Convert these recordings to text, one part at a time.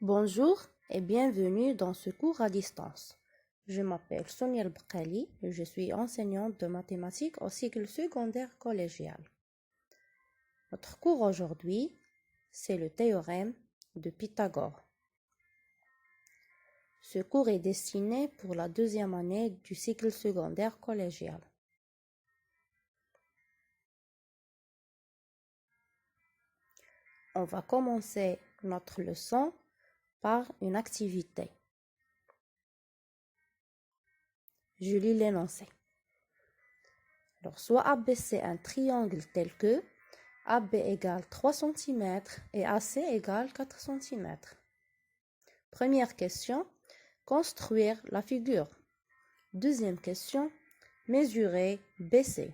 Bonjour et bienvenue dans ce cours à distance. Je m'appelle Sonia El-Bkali et je suis enseignante de mathématiques au cycle secondaire collégial. Notre cours aujourd'hui, c'est le théorème de Pythagore. Ce cours est destiné pour la deuxième année du cycle secondaire collégial. On va commencer notre leçon par une activité. Je lis l'énoncé. Alors, soit abaisser un triangle tel que AB égale 3 cm et AC égale 4 cm. Première question, construire la figure. Deuxième question, mesurer BC.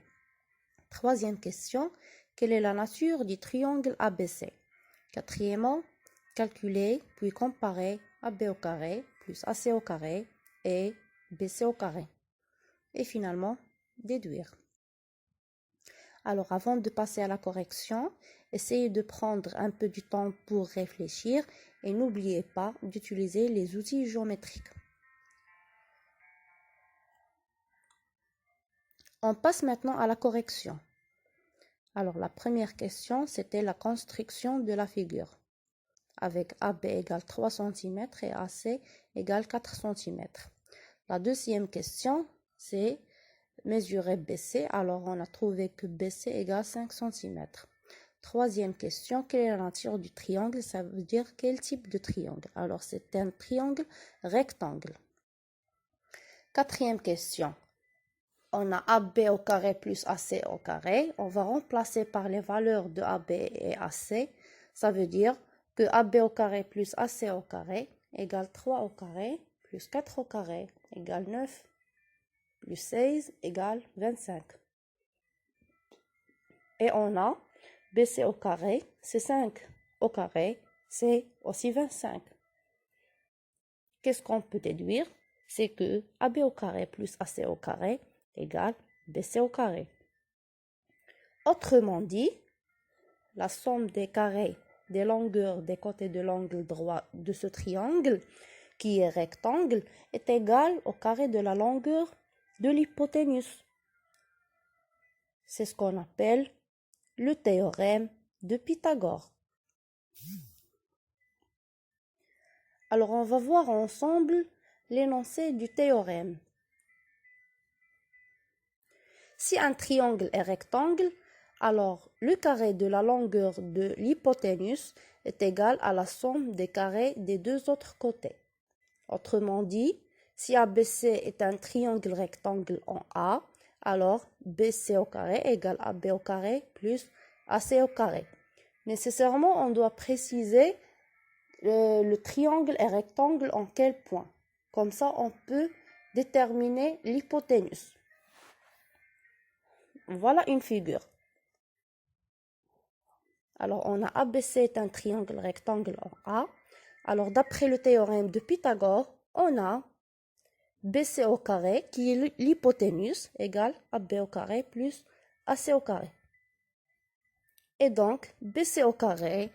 Troisième question, quelle est la nature du triangle ABC? Quatrièmement, calculer puis comparer AB au carré plus AC au carré et BC au carré. Et finalement, déduire. Alors, avant de passer à la correction, essayez de prendre un peu du temps pour réfléchir et n'oubliez pas d'utiliser les outils géométriques. On passe maintenant à la correction. Alors, la première question, c'était la construction de la figure, avec AB égale 3 cm et AC égale 4 cm. La deuxième question, c'est mesurer BC, alors on a trouvé que BC égale 5 cm. Troisième question, quelle est la nature du triangle? Ça veut dire quel type de triangle? Alors c'est un triangle rectangle. Quatrième question, on a AB au carré plus AC au carré. On va remplacer par les valeurs de AB et AC. Ça veut dire que AB au carré plus AC au carré égale 3 au carré plus 4 au carré égale 9 plus 16 égale 25. Et on a BC au carré, c'est 5 au carré, c'est aussi 25. Qu'est-ce qu'on peut déduire? C'est que AB au carré plus AC au carré égale BC au carré. Autrement dit, la somme des carrés des longueurs des côtés de l'angle droit de ce triangle, qui est rectangle, est égale au carré de la longueur de l'hypoténuse. C'est ce qu'on appelle le théorème de Pythagore. Alors, on va voir ensemble l'énoncé du théorème. Si un triangle est rectangle, alors le carré de la longueur de l'hypoténuse est égal à la somme des carrés des deux autres côtés. Autrement dit, si ABC est un triangle rectangle en A, alors BC au carré égale AB au carré plus AC au carré. Nécessairement, on doit préciser le triangle est rectangle en quel point. Comme ça, on peut déterminer l'hypoténuse. Voilà une figure. Alors, on a ABC est un triangle rectangle en A. Alors, d'après le théorème de Pythagore, on a BC au carré, qui est l'hypoténuse, égale AB au carré plus AC au carré. Et donc, BC au carré,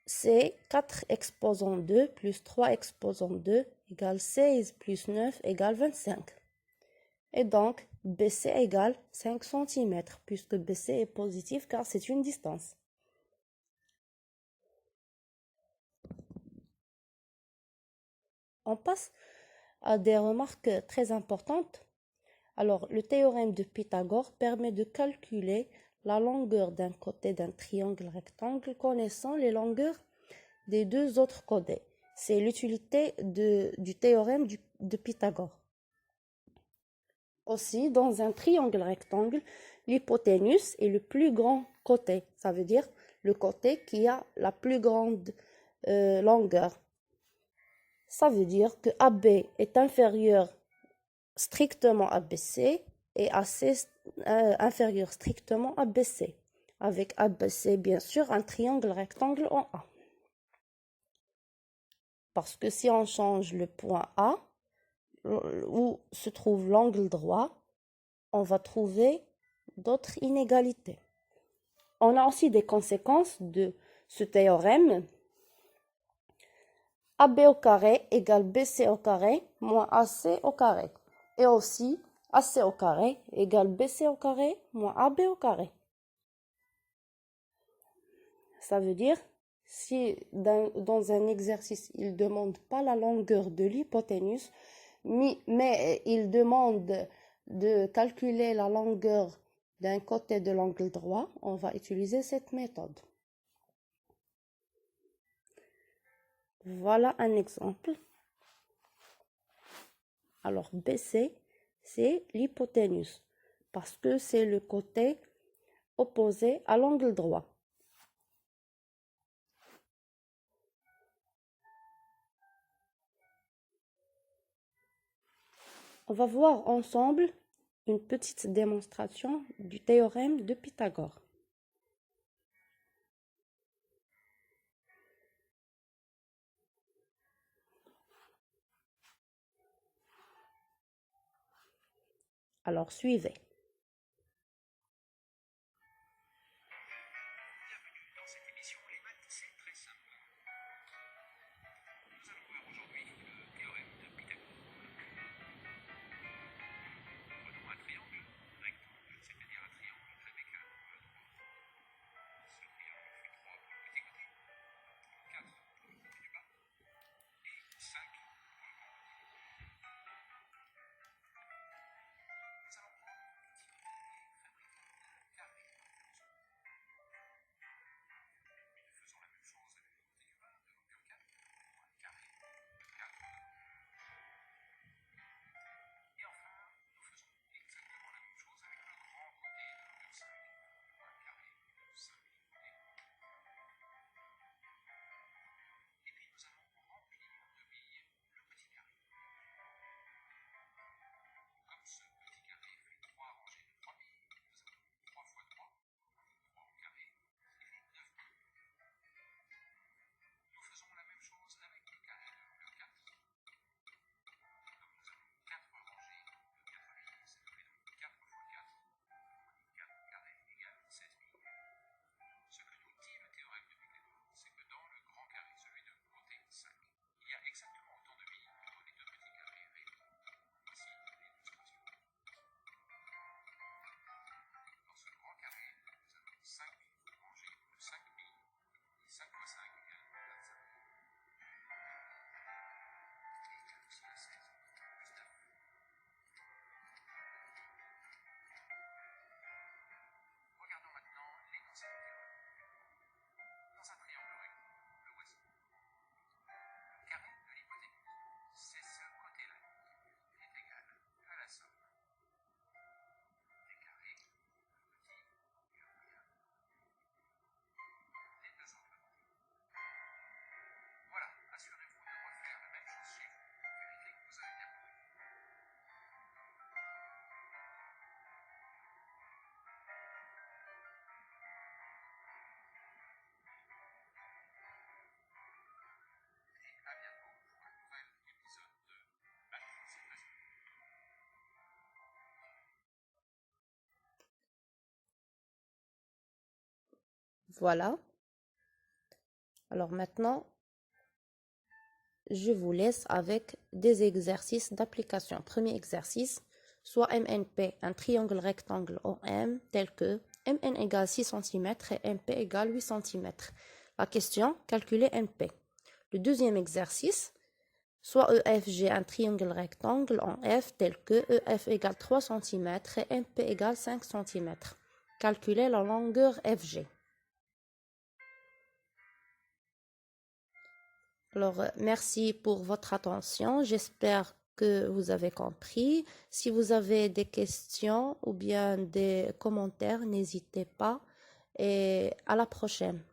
c'est 4 exposant 2 plus 3 exposant 2 égale 16 plus 9 égale 25. Et donc, BC égale 5 cm, puisque BC est positif car c'est une distance. On passe à des remarques très importantes. Alors, le théorème de Pythagore permet de calculer la longueur d'un côté d'un triangle rectangle connaissant les longueurs des deux autres côtés. C'est l'utilité du théorème de Pythagore. Aussi, dans un triangle rectangle, l'hypoténuse est le plus grand côté. Ça veut dire le côté qui a la plus grande longueur. Ça veut dire que AB est inférieur strictement à BC et AC inférieur strictement à BC. Avec ABC, bien sûr, un triangle rectangle en A. Parce que si on change le point A, où se trouve l'angle droit, on va trouver d'autres inégalités. On a aussi des conséquences de ce théorème. AB au carré égale BC au carré moins AC au carré. Et aussi, AC au carré égale BC au carré moins AB au carré. Ça veut dire, si dans un exercice, il ne demande pas la longueur de l'hypoténuse, mais il demande de calculer la longueur d'un côté de l'angle droit, on va utiliser cette méthode. Voilà un exemple. Alors, BC, c'est l'hypoténuse, parce que c'est le côté opposé à l'angle droit. On va voir ensemble une petite démonstration du théorème de Pythagore. Alors, suivez. Voilà. Alors maintenant, je vous laisse avec des exercices d'application. Premier exercice, soit MNP, un triangle rectangle OM tel que MN égale 6 cm et MP égale 8 cm. La question, calculer MP. Le deuxième exercice, soit EFG, un triangle rectangle en F tel que EF égale 3 cm et MP égale 5 cm. Calculer la longueur FG. Alors, merci pour votre attention. J'espère que vous avez compris. Si vous avez des questions ou bien des commentaires, n'hésitez pas. Et à la prochaine.